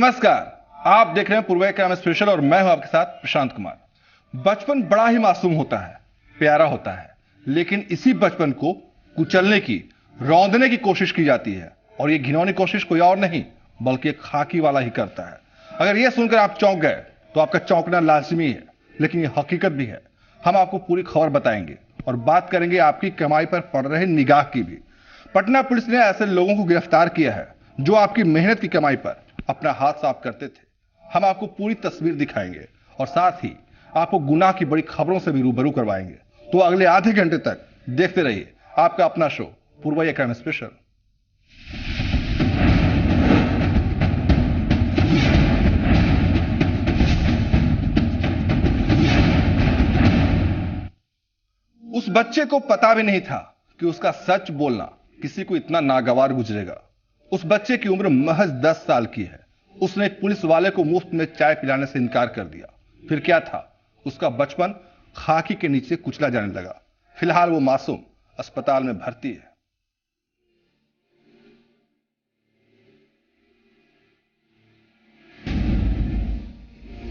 नमस्कार, आप देख रहे हैं पूर्व क्राइम स्पेशल और मैं हूं आपके साथ प्रशांत कुमार। बचपन बड़ा ही मासूम होता है, प्यारा होता है, लेकिन इसी बचपन को कुचलने की, रौंदने की कोशिश की जाती है और यह घिनौनी कोशिश कोई और नहीं बल्कि एक खाकी वाला ही करता है। अगर यह सुनकर आप चौंक गए तो आपका चौंकना लाजमी है, लेकिन यह हकीकत भी है। हम आपको पूरी खबर बताएंगे और बात करेंगे आपकी कमाई पर पड़ रहे निगाह की भी। पटना पुलिस ने ऐसे लोगों को गिरफ्तार किया है जो आपकी मेहनत की कमाई पर अपना हाथ साफ करते थे। हम आपको पूरी तस्वीर दिखाएंगे और साथ ही आपको गुनाह की बड़ी खबरों से भी रूबरू करवाएंगे। तो अगले आधे घंटे तक देखते रहिए आपका अपना शो पूर्व क्राइम स्पेशल। उस बच्चे को पता भी नहीं था कि उसका सच बोलना किसी को इतना नागवार गुजरेगा। उस बच्चे की उम्र महज 10 साल की है। उसने एक पुलिस वाले को मुफ्त में चाय पिलाने से इनकार कर दिया। फिर क्या था, उसका बचपन खाकी के नीचे कुचला जाने लगा। फिलहाल वो मासूम अस्पताल में भर्ती है।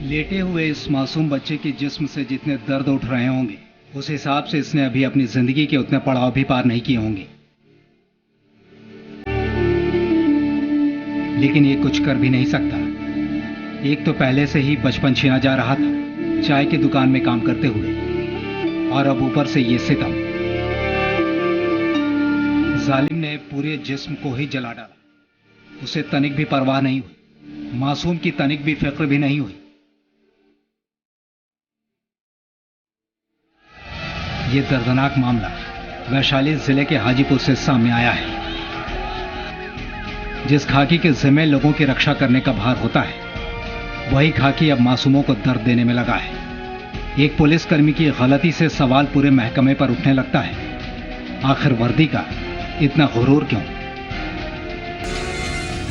लेटे हुए इस मासूम बच्चे के जिस्म से जितने दर्द उठ रहे होंगे, उस हिसाब से इसने अभी अपनी जिंदगी के उतने पड़ाव भी पार नहीं किए होंगे। लेकिन ये कुछ कर भी नहीं सकता। एक तो पहले से ही बचपन छीना जा रहा था चाय की दुकान में काम करते हुए, और अब ऊपर से ये सितम। जालिम ने पूरे जिस्म को ही जला डाला। उसे तनिक भी परवाह नहीं हुई, मासूम की तनिक भी फिक्र भी नहीं हुई। ये दर्दनाक मामला वैशाली जिले के हाजीपुर से सामने आया है। जिस खाकी के जिम्मे लोगों की रक्षा करने का भार होता है, वही खाकी अब मासूमों को दर्द देने में लगा है। एक पुलिसकर्मी की गलती से सवाल पूरे महकमे पर उठने लगता है। आखिर वर्दी का इतना गुरूर क्यों?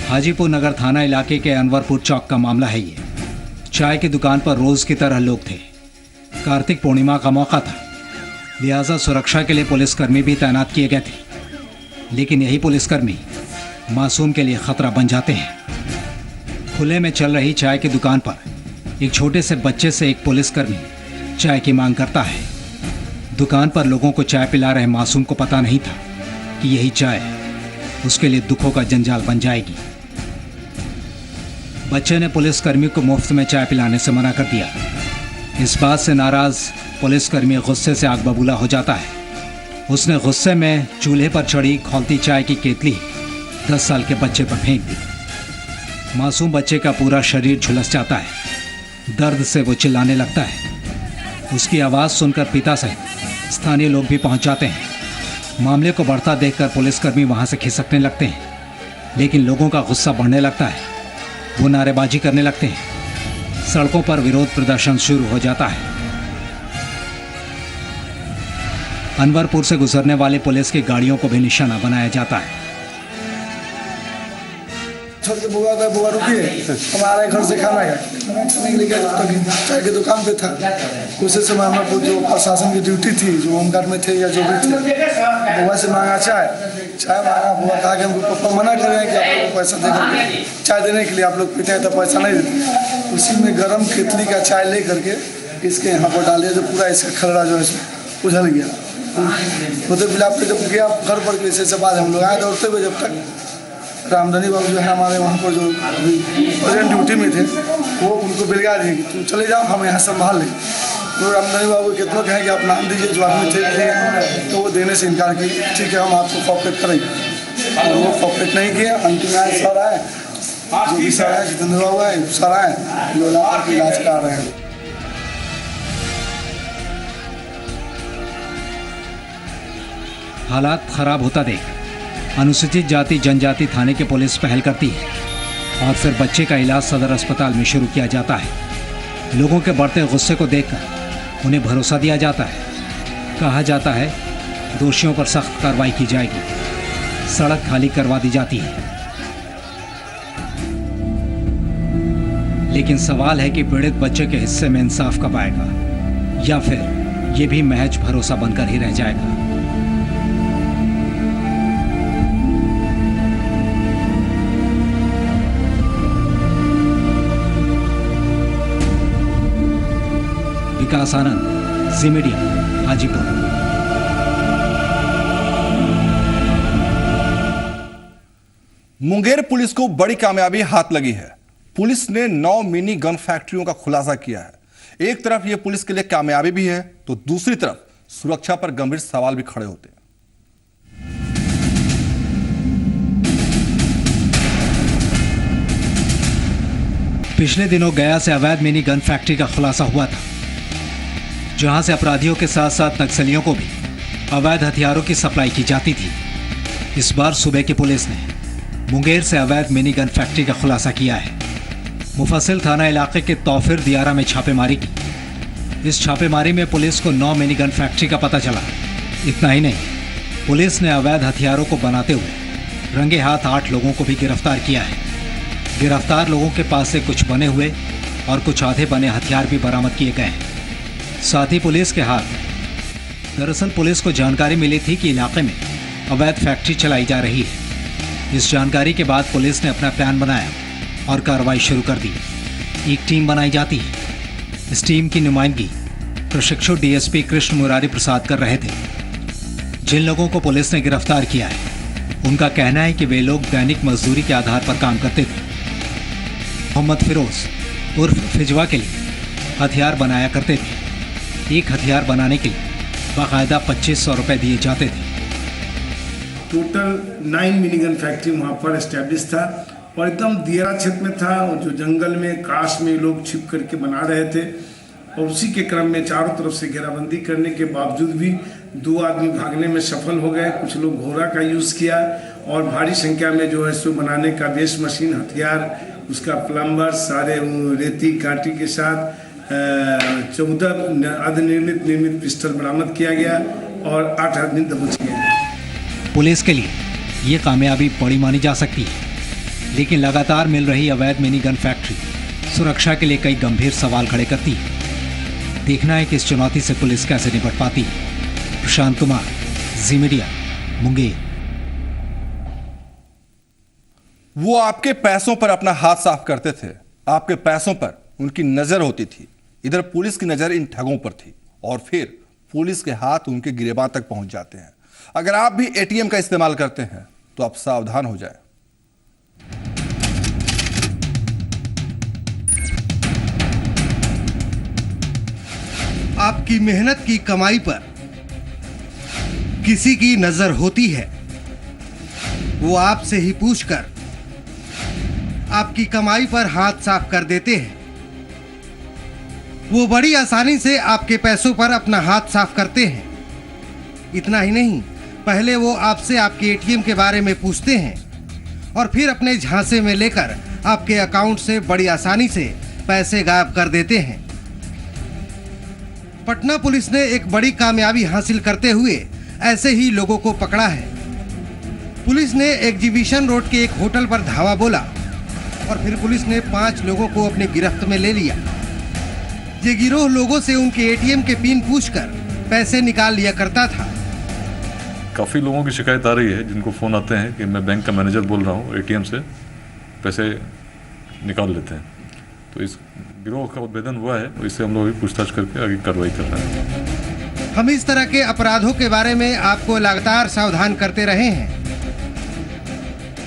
हाजीपुर नगर थाना इलाके के अनवरपुर चौक का मामला है ये। चाय की दुकान पर रोज की तरह लोग थे। कार्तिक पूर्णिमा का मौका था, लिहाजा सुरक्षा के लिए पुलिसकर्मी भी तैनात किए गए थे। लेकिन यही पुलिसकर्मी मासूम के लिए खतरा बन जाते हैं। खुले में चल रही चाय की दुकान पर एक छोटे से बच्चे से एक पुलिसकर्मी चाय की मांग करता है। दुकान पर लोगों को चाय पिला रहे मासूम को पता नहीं था कि यही चाय उसके लिए दुखों का जंजाल बन जाएगी। बच्चे ने पुलिसकर्मी को मुफ्त में चाय पिलाने से मना कर दिया। इस बात से नाराज पुलिसकर्मी गुस्से से आग बबूला हो जाता है। उसने गुस्से में चूल्हे पर चढ़ी खौलती चाय की केतली 10 साल के बच्चे पर फेंक दी। मासूम बच्चे का पूरा शरीर झुलस जाता है। दर्द से वो चिल्लाने लगता है। उसकी आवाज़ सुनकर पिता सहित स्थानीय लोग भी पहुंच जाते हैं। मामले को बढ़ता देखकर पुलिसकर्मी वहां से खिसकने लगते हैं। लेकिन लोगों का गुस्सा बढ़ने लगता है। वो नारेबाजी करने लगते हैं। सड़कों पर विरोध प्रदर्शन शुरू हो जाता है। अनवरपुर से गुजरने वाले पुलिस की गाड़ियों को भी निशाना बनाया जाता है। छोड़ के बुआ रुकिए, हमारे घर से खाना है। खाने के लिए गया तो चाय की दुकान पे था। उसी समय हमारे जो प्रशासन की ड्यूटी थी, जो होमगार्ड में थे या जो भी थे, बुआ से मांगा चाय मांगा। बुआ कहा कि हमको पापा मना कर रहे हैं कि आप लोग को पैसा देकर चाय देने के लिए, आप लोग पीते हैं तो पैसा नहीं देते। उसी में गर्म केतली का चाय ले करके इसके यहाँ पर डाल दिया, जो पूरा इसका खलड़ा जो है उझल गया। उधर बिलाप जब गया घर पर के से बाद हम लोग आए दौड़ते हुए, जब तक रामधनी बाबू जो है हमारे वहाँ पर जो अभी प्रेजेंट ड्यूटी में थे, वो उनको बिलगा दिए कि तुम चले जाओ, हम यहाँ संभाल लें। तो रामधनी बाबू कितनों कहें कि आप नाम दीजिए जो आदमी थे, तो वो देने से इनकार किए। ठीक है, हम आपको कॉपरेट करेंगे। और वो कॉपरेट नहीं किए। अंतिम आए सर आए, जो भी सर आए, जितेंद्र बाबू आए, सर आए, जो इलाज करा रहे हैं। हालात खराब होता देख अनुसूचित जाति जनजाति थाने की पुलिस पहल करती है और फिर बच्चे का इलाज सदर अस्पताल में शुरू किया जाता है। लोगों के बढ़ते गुस्से को देखकर उन्हें भरोसा दिया जाता है। कहा जाता है दोषियों पर सख्त कार्रवाई की जाएगी। सड़क खाली करवा दी जाती है। लेकिन सवाल है कि पीड़ित बच्चे के हिस्से में इंसाफ कब आएगा, या फिर ये भी महज भरोसा बनकर ही रह जाएगा। विकास आनंद, जी मीडिया, हाजीपुर। मुंगेर पुलिस को बड़ी कामयाबी हाथ लगी है। पुलिस ने 9 मिनी गन फैक्ट्रियों का खुलासा किया है। एक तरफ यह पुलिस के लिए कामयाबी भी है तो दूसरी तरफ सुरक्षा पर गंभीर सवाल भी खड़े होते हैं। पिछले दिनों गया से अवैध मिनी गन फैक्ट्री का खुलासा हुआ था, जहां से अपराधियों के साथ साथ नक्सलियों को भी अवैध हथियारों की सप्लाई की जाती थी। इस बार सूबे की पुलिस ने मुंगेर से अवैध मिनी गन फैक्ट्री का खुलासा किया है। मुफस्सिल थाना इलाके के तौफिर दियारा में छापेमारी की। इस छापेमारी में पुलिस को 9 मिनी गन फैक्ट्री का पता चला। इतना ही नहीं, पुलिस ने अवैध हथियारों को बनाते हुए रंगे हाथ 8 लोगों को भी गिरफ्तार किया है। गिरफ्तार लोगों के पास से कुछ बने हुए और कुछ आधे बने हथियार भी बरामद किए गए हैं। साथ ही पुलिस के हाथ, दरअसल पुलिस को जानकारी मिली थी कि इलाके में अवैध फैक्ट्री चलाई जा रही है। इस जानकारी के बाद पुलिस ने अपना प्लान बनाया और कार्रवाई शुरू कर दी। एक टीम बनाई जाती है। इस टीम की नुमाइंदगी प्रशिक्षु डीएसपी कृष्ण मुरारी प्रसाद कर रहे थे। जिन लोगों को पुलिस ने गिरफ्तार किया है, उनका कहना है कि वे लोग दैनिक मजदूरी के आधार पर काम करते थे। मोहम्मद फिरोज उर्फ फिजवा के लिए हथियार बनाया करते थे। एक हथियार बनाने के लिए बाकायदा 2500 रुपए दिए जाते थे। टोटल 9 मिनीगन फैक्ट्री वहाँ पर एस्टेब्लिश था और एकदम दियारा क्षेत्र में था, और जो जंगल में काश में लोग छिप करके बना रहे थे। और उसी के क्रम में चारों तरफ से घेराबंदी करने के बावजूद भी 2 आदमी भागने में सफल हो गए। कुछ लोग घोड़ा का यूज़ किया और भारी संख्या में जो है सो बनाने का बेस मशीन, हथियार, उसका प्लम्बर, सारे रेती कांटी के साथ 14 निर्मित पिस्टल बरामद किया गया और 8 आदमी दबोच गए। पुलिस के लिए ये कामयाबी बड़ी मानी जा सकती है, लेकिन लगातार मिल रही अवैध मिनी गन फैक्ट्री सुरक्षा के लिए कई गंभीर सवाल खड़े करती है। देखना है कि इस चुनौती से पुलिस कैसे निपट पाती है। प्रशांत कुमार, जी मीडिया, मुंगेर। वो आपके पैसों पर अपना हाथ साफ करते थे, आपके पैसों पर उनकी नजर होती थी। इधर पुलिस की नजर इन ठगों पर थी और फिर पुलिस के हाथ उनके गिरेबान तक पहुंच जाते हैं। अगर आप भी एटीएम का इस्तेमाल करते हैं तो आप सावधान हो जाएं। आपकी मेहनत की कमाई पर किसी की नजर होती है, वो आपसे ही पूछकर आपकी कमाई पर हाथ साफ कर देते हैं। वो बड़ी आसानी से आपके पैसों पर अपना हाथ साफ करते हैं। इतना ही नहीं, पहले वो आपसे आपके एटीएम के बारे में पूछते हैं और फिर अपने झांसे में लेकर आपके अकाउंट से बड़ी आसानी से पैसे गायब कर देते हैं। पटना पुलिस ने एक बड़ी कामयाबी हासिल करते हुए ऐसे ही लोगों को पकड़ा है। पुलिस ने एग्जीबिशन रोड के एक होटल पर धावा बोला और फिर पुलिस ने 5 लोगों को अपने गिरफ्त में ले लिया। ये गिरोह लोगों से उनके एटीएम के पिन पूछकर पैसे निकाल लिया करता था। काफ़ी लोगों की शिकायत आ रही है, जिनको फ़ोन आते हैं कि मैं बैंक का मैनेजर बोल रहा हूँ, एटीएम से पैसे निकाल लेते हैं। तो इस गिरोह का उद्भेदन हुआ है, तो इससे हम लोग भी पूछताछ करके आगे कार्रवाई कर रहे हैं। हम इस तरह के अपराधों के बारे में आपको लगातार सावधान करते रहे हैं।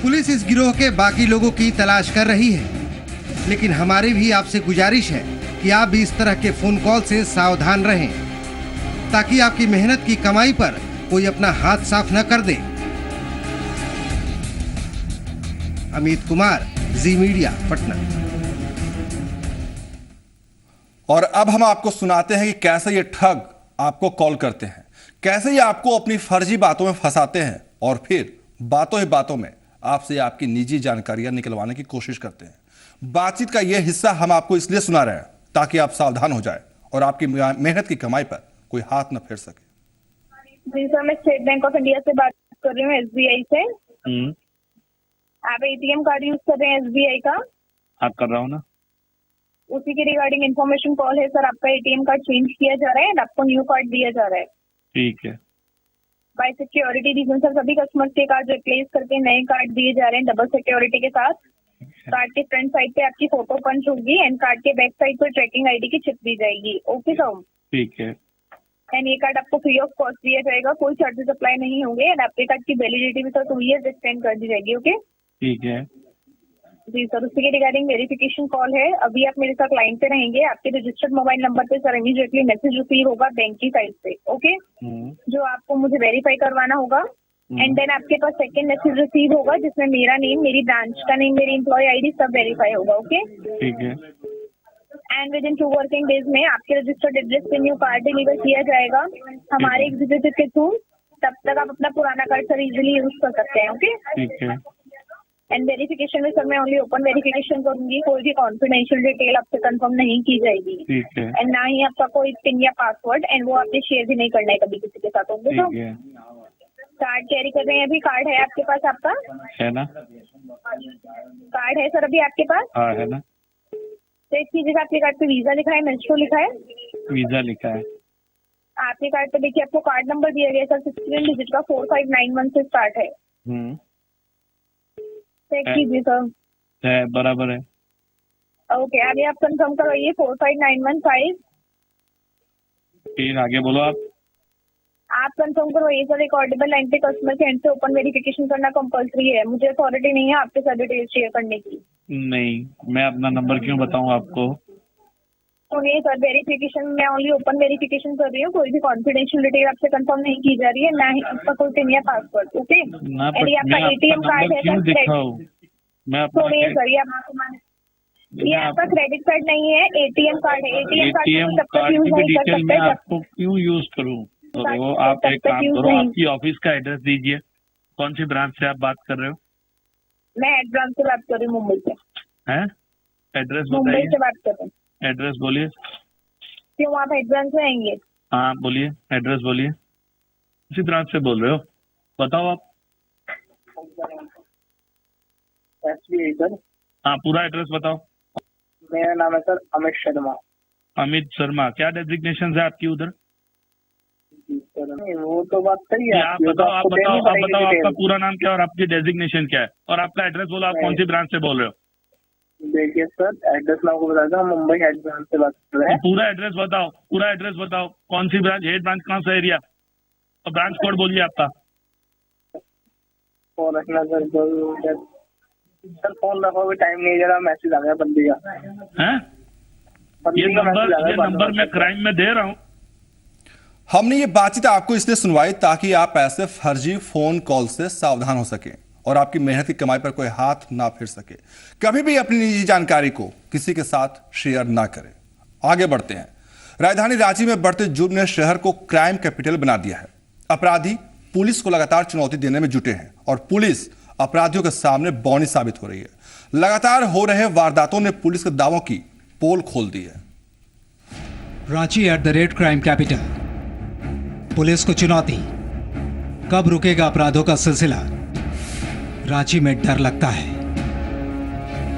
पुलिस इस गिरोह के बाकी लोगों की तलाश कर रही है, लेकिन हमारी भी आपसे गुजारिश है कि आप भी इस तरह के फोन कॉल से सावधान रहें, ताकि आपकी मेहनत की कमाई पर कोई अपना हाथ साफ न कर दे। अमित कुमार, जी मीडिया, पटना। और अब हम आपको सुनाते हैं कि कैसे ये ठग आपको कॉल करते हैं, कैसे ये आपको अपनी फर्जी बातों में फंसाते हैं और फिर बातों ही बातों में आपसे आपकी निजी जानकारियां निकलवाने की कोशिश करते हैं। बातचीत का यह हिस्सा हम आपको इसलिए सुना रहे हैं ताकि आप सावधान हो जाए और आपकी मेहनत की कमाई पर कोई हाथ न फेर सके। जी सर, मैं स्टेट बैंक ऑफ इंडिया से बात कर रही हूँ, एसबीआई से। आप एटीएम कार्ड यूज कर रहे हैं एसबीआई का? आप कर रहा हूँ ना। उसी के रिगार्डिंग इन्फॉर्मेशन कॉल है सर। आपका एटीएम कार्ड चेंज किया जा रहा है, आपको न्यू कार्ड दिया जा रहा है। ठीक है। बाय सिक्योरिटी रीजन सर, सभी कस्टमर्स के कार्ड रिप्लेस करके नए कार्ड दिए जा रहे हैं डबल सिक्योरिटी के साथ। है कार्ड के फ्रंट साइड पे आपकी फोटो पंच होगी एंड कार्ड के बैक साइड पर ट्रैकिंग आईडी की चिप दी जाएगी। Okay sir. ठीक है एंड ये कार्ड आपको फ्री ऑफ कॉस्ट दिया जाएगा, कोई चार्जेस अप्लाई नहीं होंगे एंड आपके कार्ड की वैलिडिटी भी सर 2 years एक्सटेंड कर दी जाएगी। ओके ठीक है जी सर, उसी के रिगार्डिंग वेरिफिकेशन कॉल है। अभी आप मेरे साथ लाइन पे रहेंगे, आपके रजिस्टर्ड मोबाइल नंबर पे सर इमीडिएटली मैसेज रिसीव होगा बैंक की साइड से। ओके जो आपको मुझे वेरीफाई करवाना होगा एंड देन आपके पास सेकंड मैसेज रिसीव होगा जिसमें मेरा नेम, मेरी ब्रांच का नेम, मेरी एम्प्लॉय आईडी सब वेरीफाई होगा। ओके ठीक है and with in 2 working days में आपके रजिस्टर्ड एड्रेस पे न्यू कार्ड डिलीवर किया जाएगा हमारे एग्जीक्यूटिव के थ्रू। तब तक आप अपना पुराना कार्ड सर इजीली यूज कर सकते हैं। ओके ठीक है एंड वेरिफिकेशन में सर मैं ओनली ओपन वेरिफिकेशन करूंगी, कोई भी कॉन्फिडेंशियल डिटेल आपसे कंफर्म नहीं की जाएगी ठीक है एंड ना ही आपका कोई पिन या पासवर्ड एंड वो आपने शेयर भी नहीं करना है कभी किसी के साथ। होंगे तो ठीक है कार्ड कैरी कर रहे हैं अभी? कार्ड है आपके पास आपका? है ना? कार्ड है सर अभी आपके पास? हाँ है ना। तो एक चीज आपके कार्ड पे वीजा लिखा है, मेस्ट्रो लिखा है? वीजा लिखा है। आपके कार्ड पे देखिए आपको कार्ड नंबर दिया गया सर 16 डिजिट का 4591 से स्टार्ट है। चेक कीजिए सर। है बराबर है। ओके आगे आप कंफर्म करवाइए 45915। फिर आगे बोलो आप कंफर्म करवाइए सर। एक ऑडिबल लाइन पे कस्टमर के एंड से ओपन वेरिफिकेशन करना कंपलसरी है, मुझे अथॉरिटी नहीं है आपके साथ डिटेल शेयर करने की। नहीं मैं अपना नंबर क्यों बताऊं आपको? सुनिए सर, वेरिफिकेशन मैं ओनली ओपन वेरिफिकेशन कर रही हूँ, कोई भी कॉन्फिडेंशियल डिटेल आपसे कंफर्म नहीं की जा रही है, ना ही आपका कोई पिन या पासवर्ड। ओके ना यदि आपका एटीएम कार्ड है क्यों दिखाऊं मैं अपना? सुनिए सर, ये आपका क्रेडिट कार्ड नहीं है, एटीएम कार्ड है। एटीएम कार्ड कार्ड की भी डिटेल मैं आपको क्यों यूज करूं? तो आप एक काम करो, आपकी ऑफिस का एड्रेस दीजिए। कौन सी ब्रांच से आप बात कर रहे हो? मैं हेड ब्रांच से बात कर रही हूँ, मुंबई से। हैं? एड्रेस मुंबई से बताइए। बात कर रहे हैं। एड्रेस बोलिए। क्यों आप हेड ब्रांच में आएंगे? हाँ बोलिए, एड्रेस बोलिए। उसी ब्रांच से बोल रहे हो, बताओ आप। सर हाँ पूरा एड्रेस बताओ। मेरा नाम है सर अमित शर्मा। अमित शर्मा, क्या डेजिग्नेशन है आपकी उधर? नहीं, वो तो बात सही है। आप बताओ आपका पूरा नाम क्या है और आपकी डेजिग्नेशन क्या है और आपका एड्रेस बोलो, आप कौन सी ब्रांच से बोल रहे हो? देखिए सर, एड्रेस मैं आपको बता दूं, हम मुंबई हेड ब्रांच से बात कर रहे हैं। पूरा एड्रेस बताओ, पूरा एड्रेस बताओ। कौन सी ब्रांच, हेड ब्रांच कौन सा एरिया और ब्रांच कोड बोलिए आपका। फोन रखना सर, फोन रखो, भी टाइम नहीं, जरा मैसेज आ गया बंदी का। हैं? ये नंबर मैं क्राइम में दे रहा हूँ। हमने ये बातचीत आपको इसलिए सुनवाई ताकि आप ऐसे फर्जी फोन कॉल से सावधान हो सके और आपकी मेहनत की कमाई पर कोई हाथ ना फिर सके। कभी भी अपनी निजी जानकारी को किसी के साथ शेयर ना करें। आगे बढ़ते हैं। राजधानी रांची में बढ़ते जुर्म ने शहर को क्राइम कैपिटल बना दिया है। अपराधी पुलिस को लगातार चुनौती देने में जुटे हैं और पुलिस अपराधियों के सामने बौनी साबित हो रही है। लगातार हो रहे वारदातों ने पुलिस के दावों की पोल खोल दी है। रांची @ क्राइम कैपिटल, पुलिस को चुनौती। कब रुकेगा अपराधों का सिलसिला? रांची में डर लगता है,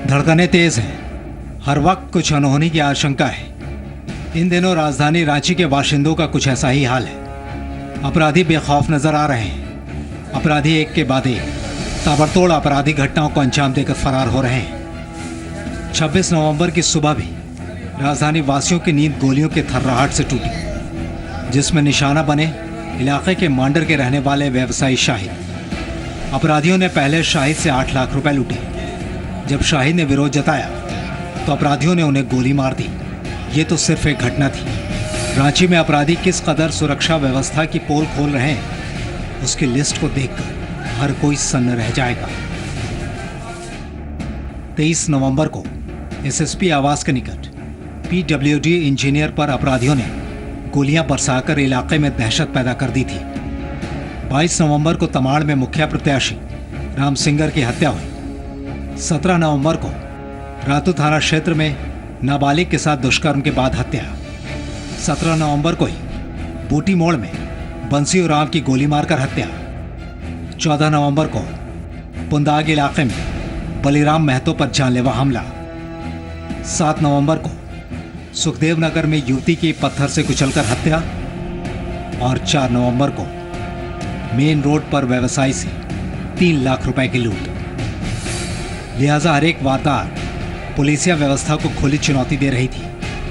धड़कनें तेज हैं, हर वक्त कुछ अनहोनी की आशंका है। इन दिनों राजधानी रांची के बाशिंदों का कुछ ऐसा ही हाल है। अपराधी बेखौफ नजर आ रहे हैं। अपराधी एक के बाद एक ताबड़तोड़ आपराधिक घटनाओं को अंजाम देकर फरार हो रहे हैं। 26 नवंबर की सुबह भी राजधानी वासियों की नींद गोलियों के थर्राहट से टूटी, जिसमें निशाना बने इलाके के मांडर के रहने वाले व्यवसायी शाहिद। अपराधियों ने पहले शाहिद से 8 लाख रुपए लूटे। जब शाहिद ने विरोध जताया तो अपराधियों ने उन्हें गोली मार दी। ये तो सिर्फ एक घटना थी। रांची में अपराधी किस कदर सुरक्षा व्यवस्था की पोल खोल रहे हैं, उसकी लिस्ट को देखकर हर कोई सन्न रह जाएगा। 23 नवंबर को एसएसपी आवास के निकट PWD इंजीनियर पर अपराधियों ने गोलियां बरसाकर इलाके में दहशत पैदा कर दी थी। 22 नवंबर को तमाड़ में मुखिया प्रत्याशी राम सिंगर की हत्या हुई। 17 नवंबर को रातू थाना क्षेत्र में नाबालिग के साथ दुष्कर्म के बाद हत्या। 17 नवंबर को ही बूटी मोड़ में बंसी और राम की गोली मारकर हत्या। 14 नवंबर को पुंदाग इलाके में बलिराम महतो पर जानलेवा हमला। 7 नवंबर को सुखदेव नगर में युवती की पत्थर से कुचलकर हत्या और 4 नवंबर को मेन रोड पर व्यवसायी से 3 लाख रुपए की लूट। लिहाजा हर एक वारदात पुलिसिया व्यवस्था को खुली चुनौती दे रही थी।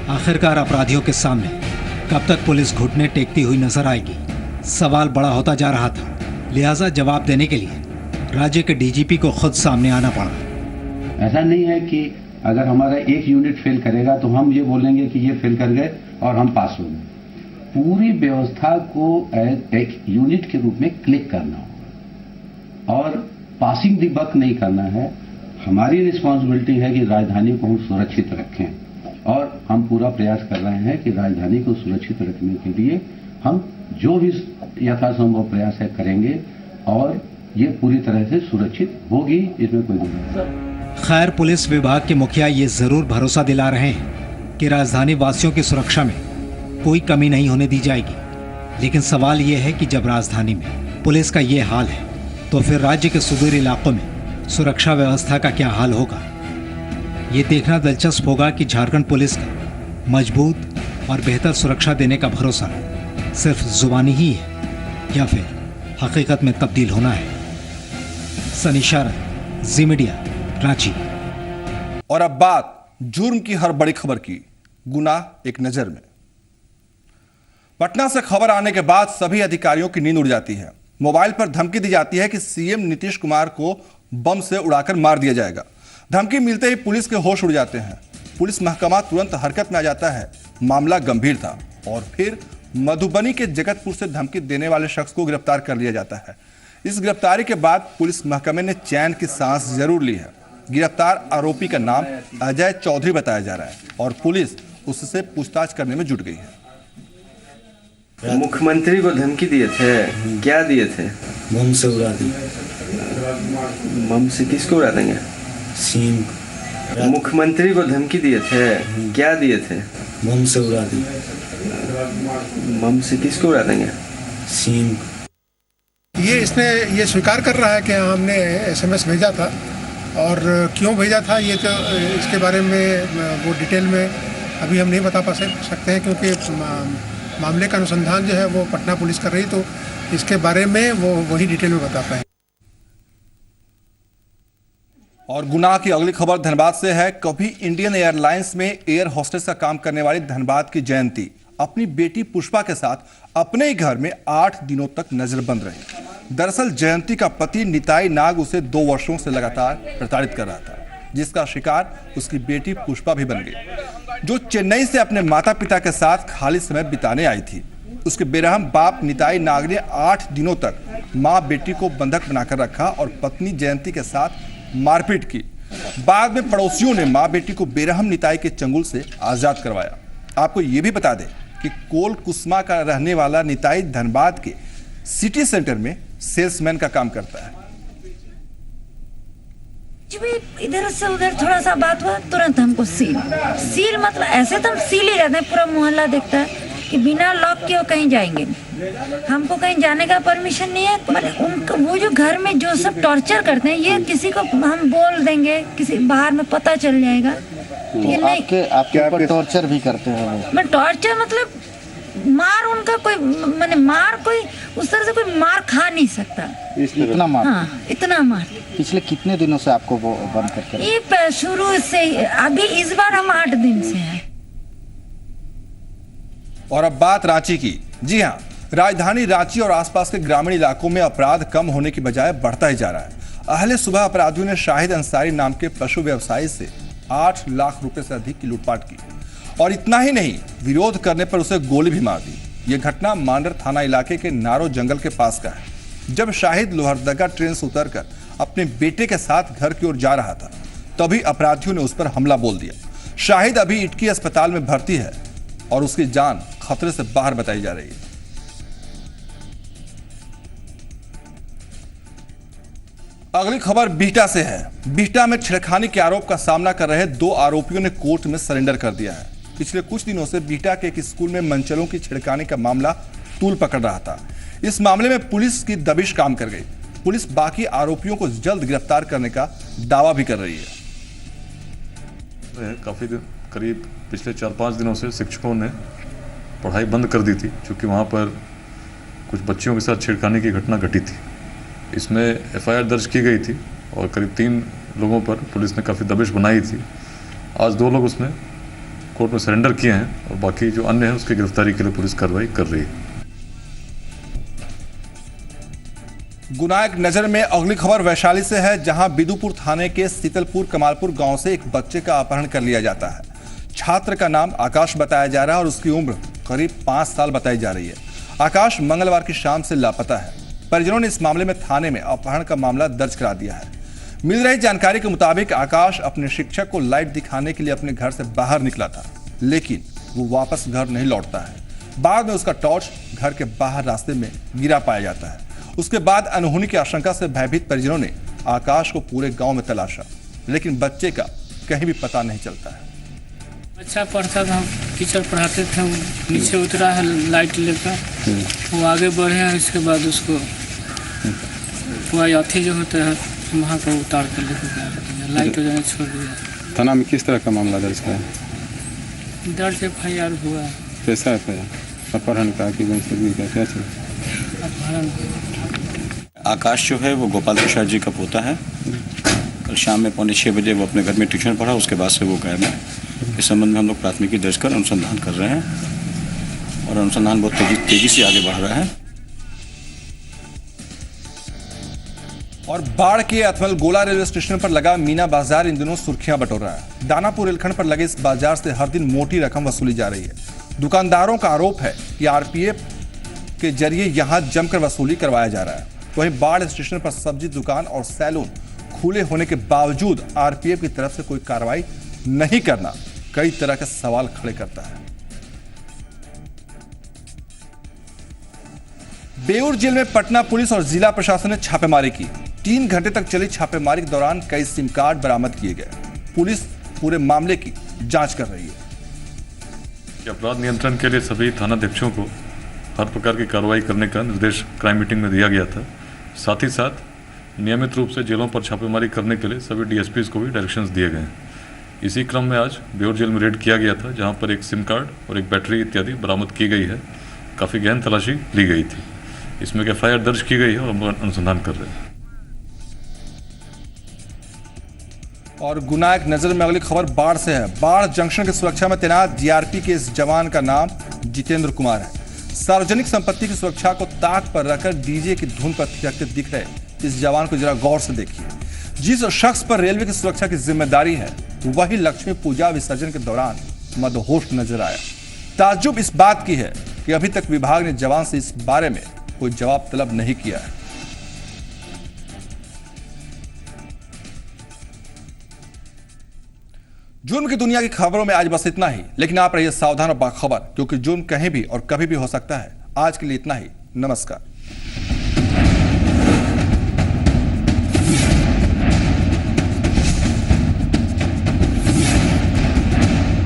आखिरकार अपराधियों के सामने कब तक पुलिस घुटने टेकती हुई नजर आएगी, सवाल बड़ा होता जा रहा था। लिहाजा जवाब देने के लिए राज्य के डीजीपी को खुद सामने आना पड़ा। ऐसा नहीं है कि अगर हमारा एक यूनिट फेल करेगा तो हम ये बोलेंगे कि ये फेल कर गए और हम पास हो गए। पूरी व्यवस्था को एक यूनिट के रूप में क्लिक करना होगा और पासिंग द बक नहीं करना है। हमारी रिस्पॉन्सिबिलिटी है कि राजधानी को हम सुरक्षित रखें और हम पूरा प्रयास कर रहे हैं कि राजधानी को सुरक्षित रखने के लिए हम जो भी यथासंभव प्रयास है करेंगे और ये पूरी तरह से सुरक्षित होगी, इसमें कोई नहीं। खैर, पुलिस विभाग के मुखिया ये जरूर भरोसा दिला रहे हैं कि राजधानी वासियों की सुरक्षा में कोई कमी नहीं होने दी जाएगी। लेकिन सवाल ये है कि जब राजधानी में पुलिस का ये हाल है तो फिर राज्य के सुदूर इलाकों में सुरक्षा व्यवस्था का क्या हाल होगा। ये देखना दिलचस्प होगा कि झारखंड पुलिस का मजबूत और बेहतर सुरक्षा देने का भरोसा सिर्फ जुबानी ही है या फिर हकीकत में तब्दील होना है। सनी शारद, जी मीडिया, रांची। और अब बात जुर्म की हर बड़ी खबर की, गुनाह एक नजर में। पटना से खबर आने के बाद सभी अधिकारियों की नींद उड़ जाती है। मोबाइल पर धमकी दी जाती है कि सीएम नीतीश कुमार को बम से उड़ाकर मार दिया जाएगा। धमकी मिलते ही पुलिस के होश उड़ जाते हैं। पुलिस महकमा तुरंत हरकत में आ जाता है। मामला गंभीर था और फिर मधुबनी के जगतपुर से धमकी देने वाले शख्स को गिरफ्तार कर लिया जाता है। इस गिरफ्तारी के बाद पुलिस महकमे ने चैन की सांस जरूर ली है। गिरफ्तार आरोपी का नाम अजय चौधरी बताया जा रहा है और पुलिस उससे पूछताछ करने में जुट गई है। मुख्यमंत्री को धमकी दिए थे, क्या दिए थे? बम से उड़ा दी। बम से किसको उड़ा देंगे? सीम। मुख्यमंत्री को धमकी दिए थे, क्या दिए थे? बम से उड़ा दी। बम से किसको उड़ा देंगे? सीम। इसने ये स्वीकार कर रहा है कि हमने एसएमएस भेजा था और क्यों भेजा था ये तो इसके बारे में वो डिटेल में अभी हम नहीं बता सकते हैं क्योंकि मामले का अनुसंधान जो है वो पटना पुलिस कर रही, तो इसके बारे में वो वही डिटेल में बता पाए। और गुनाह की अगली खबर धनबाद से है। कभी इंडियन एयरलाइंस में एयर होस्टेस का काम करने वाली धनबाद की जयंती अपनी बेटी पुष्पा के साथ अपने ही घर में 8 दिनों तक नजरबंद रही। दरअसल जयंती का पति निताई नाग उसे 2 वर्षों से लगातार प्रताड़ित कर रहा था, जिसका शिकार उसकी बेटी पुष्पा भी बन गई, जो चेन्नई से अपने माता पिता के साथ खाली समय बिताने आई थी। उसके बेरहम बाप निताई नाग ने 8 दिनों तक मां बेटी को बंधक बनाकर रखा और पत्नी जयंती के साथ मारपीट की। बाद में पड़ोसियों ने मां बेटी को बेरहम निताई के चंगुल से आजाद करवाया। आपको यह भी बता दें कि कोल कुसमा का रहने वाला निताई धनबाद के सिटी सेंटर में सेल्समैन का काम करता है। इधर से उधर थोड़ा सा बात हुआ, तुरंत हमको सील मतलब ऐसे तो हम सील ही रहते हैं। पूरा मोहल्ला देखता है कि बिना लॉक के वो कहीं जाएंगे, हमको कहीं जाने का परमिशन नहीं है। मतलब उनको वो जो घर में जो सब टॉर्चर करते हैं, ये किसी को हम बोल देंगे, किसी बाहर में पता चल जाएगा। ये नहीं आपके ऊपर टॉर्चर भी करते हैं? मैं टॉर्चर मतलब मार उनका कोई मैंने मार कोई उस तरह से कोई मार खा नहीं सकता। इतना मार? हाँ, इतना मार। पिछले कितने दिनों से आपको वो बंद करके? ये शुरू से, अभी इस बार हम 8 दिन से हैं। और अब बात रांची की। जी हाँ, राजधानी रांची और आसपास के ग्रामीण इलाकों में अपराध कम होने की बजाय बढ़ता ही जा रहा है। अहले सुबह अपराधियों ने शाहिद अंसारी नाम के पशु व्यवसायी से 8 लाख रुपए से अधिक की लूटपाट की और इतना ही नहीं, विरोध करने पर उसे गोली भी मार दी। यह घटना मांडर थाना इलाके के नारो जंगल के पास का है। जब शाहिद लोहरदगा ट्रेन से उतरकर अपने बेटे के साथ घर की ओर जा रहा था, तभी अपराधियों ने उस पर हमला बोल दिया। शाहिद अभी इटकी अस्पताल में भर्ती है और उसकी जान खतरे से बाहर बताई जा रही है। अगली खबर बिहटा से है। बिहटा में छेड़खानी के आरोप का सामना कर रहे 2 आरोपियों ने कोर्ट में सरेंडर कर दिया है। पिछले कुछ दिनों से बिहटा के एक स्कूल में मनचलों की छेड़खानी का मामला तूल पकड़ रहा था। इस मामले में पुलिस की दबिश काम कर गई। पुलिस बाकी आरोपियों को जल्द गिरफ्तार करने का दावा भी कर रही है। काफी दिन करीब पिछले 4-5 दिनों से शिक्षकों ने पढ़ाई बंद कर दी थी, क्योंकि वहाँ पर कुछ बच्चियों के साथ छेड़खानी की घटना घटी थी। इसमें एफआईआर दर्ज की गई थी और करीब 3 लोगों पर पुलिस ने काफ़ी दबिश बनाई थी। आज 2 लोग उसमें कोर्ट में सरेंडर किए हैं और बाकी जो अन्य है उसकी गिरफ्तारी के लिए पुलिस कार्रवाई कर रही है। गुनाह एक नजर में अगली खबर वैशाली से है, जहां बिदुपुर थाने के शीतलपुर कमालपुर गांव से एक बच्चे का अपहरण कर लिया जाता है। छात्र का नाम आकाश बताया जा रहा है और उसकी उम्र करीब 5 साल बताई जा रही है। आकाश मंगलवार की शाम से लापता है। परिजनों ने इस मामले में थाने में अपहरण का मामला दर्ज करा दिया है। मिल रही जानकारी के मुताबिक आकाश अपने शिक्षक को लाइट दिखाने के लिए अपने घर से बाहर निकला था, लेकिन वो वापस घर नहीं लौटता है। बाद में उसका टॉर्च घर के बाहर रास्ते में गिरा पाया जाता है। उसके बाद अनहोनी की आशंका से भयभीत परिजनों ने आकाश को पूरे गांव में तलाशा, लेकिन बच्चे का कहीं भी पता नहीं चलता है। अच्छा पढ़ता था, टीचर पढ़ाते थे, वो नीचे उतरा है लाइट लेकर, वो आगे बढ़े हैं। इसके बाद उसको पूरा अथी जो होता है वहाँ पर उतार कर लेकर लाइट वजह छोड़ दिया। थाना में किस तरह का मामला दर्ज है? दर्ज FIR हुआ। कैसा FIR? अपहरण का कि वंशहत्या का? क्या चीज़? अपहरण। आकाश जो है वो गोपाल प्रसाद जी का पोता है। कल शाम में 5:45 बजे वो अपने घर में ट्यूशन पढ़ा, उसके बाद से वो गायब है। इस संबंध में हम लोग प्राथमिकी दर्ज कर अनुसंधान कर रहे हैं और अनुसंधान बहुत तेजी से आगे बढ़ रहा है। और बाढ़ के अथमल गोला रेलवे स्टेशन पर लगा मीना बाजार इन दिनों सुर्खियां बटोर रहा है। दानापुर रेलखंड पर लगे इस बाजार से हर दिन मोटी रकम वसूली जा रही है। दुकानदारों का आरोप है कि RPF के जरिए यहां जमकर वसूली करवाया जा रहा है। वहीं बाढ़ स्टेशन पर सब्जी दुकान और सैलून खुले होने के बावजूद RPF की तरफ से कोई कार्रवाई नहीं करना कई तरह के सवाल खड़े करता है। बेऊर जेल में पटना पुलिस और जिला प्रशासन ने छापेमारी की। 3 घंटे तक चली छापेमारी के दौरान कई सिम कार्ड बरामद किए गए। पुलिस पूरे मामले की जांच कर रही है। अपराध नियंत्रण के लिए सभी थानाध्यक्षों को हर प्रकार की कार्रवाई करने का निर्देश क्राइम मीटिंग में दिया गया था। साथ ही साथ नियमित रूप से जेलों पर छापेमारी करने के लिए सभी DSPs को भी डायरेक्शंस दिए गए हैं। इसी क्रम में आज बेऊर जेल में रेड किया गया था, जहां पर एक सिम कार्ड और एक बैटरी इत्यादि बरामद की गई है। काफ़ी गहन तलाशी ली गई थी। इसमें FIR दर्ज की गई है और हम अनुसंधान कर रहे हैं। और गुनाह एक नजर में अगली खबर बाढ़ से है। बाढ़ जंक्शन की सुरक्षा में तैनात GRP के इस जवान का नाम जितेंद्र कुमार है। सार्वजनिक संपत्ति की सुरक्षा को ताक पर रखकर DJ की धुन पर थिरकते दिख रहे इस जवान को जरा गौर से देखिए। जिस शख्स पर रेलवे की सुरक्षा की जिम्मेदारी है, वही लक्ष्मी पूजा विसर्जन के दौरान मदहोश नजर आया। ताज्जुब इस बात की है कि अभी तक विभाग ने जवान से इस बारे में कोई जवाब तलब नहीं किया है। जुर्म की दुनिया की खबरों में आज बस इतना ही, लेकिन आप रहिए सावधान और बाखबर, क्योंकि जुर्म कहीं भी और कभी भी हो सकता है। आज के लिए इतना ही। नमस्कार।